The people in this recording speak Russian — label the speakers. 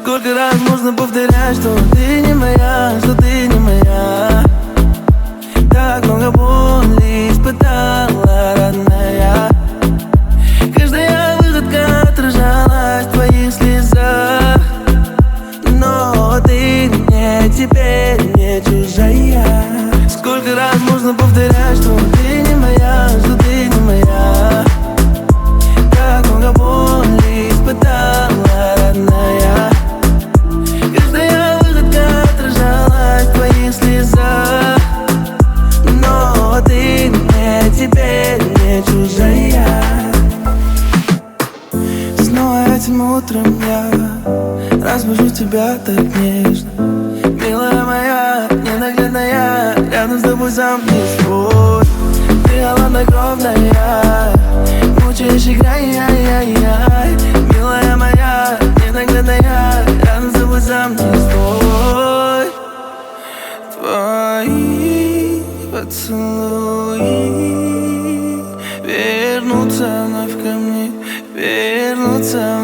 Speaker 1: Сколько раз можно повторять, что ты не моя, что ты не моя. Так много боли испытала, родная. Каждая выходка отражалась в твоих слезах. Но ты мне теперь не чужая. Сколько раз можно повторять, что ты не моя, что ты не моя. Так много боли испытала, родная. Каждая выходка отражалась в твоих слезах. Но ты мне теперь не чужая. Снова этим утром я разбужу тебя так нежно. Милая моя, ненаглядная, рядом с тобой сам не свой. Ты холоднокровная, мучаешь играй, яй-яй-яй. Милая моя, ненаглядная, рядом с тобой сам не свой. Твои поцелуи вернутся вновь ко мне, вернутся